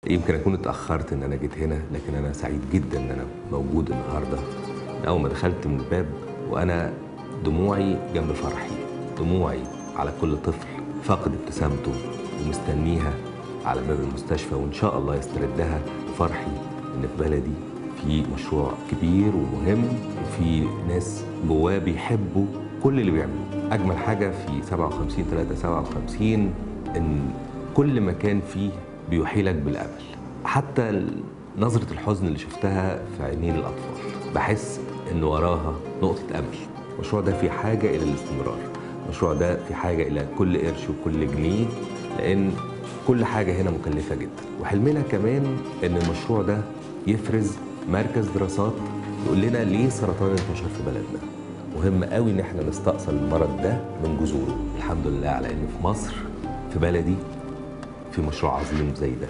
يمكن أكون اتأخرت إن أنا جيت هنا، لكن أنا سعيد جدا إن أنا موجود النهارده. من أول ما دخلت من الباب وأنا دموعي جنب فرحي، دموعي على كل طفل فاقد ابتسامته ومستنيها على باب المستشفى وإن شاء الله يستردها، وفرحي إن في بلدي في مشروع كبير ومهم وفي ناس جواه بيحبوا كل اللي بيعملوه. أجمل حاجة في 57/3/57 إن كل مكان فيه بيوحيلك بالأمل، حتى نظرة الحزن اللي شفتها في عينين الأطفال بحس إن وراها نقطة أمل. المشروع ده في حاجة إلى الاستمرار، المشروع ده في حاجة إلى كل قرش وكل جنيه، لأن كل حاجة هنا مكلفة جدا. وحلمنا كمان إن المشروع ده يفرز مركز دراسات يقول لنا ليه سرطان انتشر في بلدنا. مهم قوي إن احنا نستأصل المرض ده من جذوره. الحمد لله على إن في مصر في بلدي في مشروع عظيم زي ده.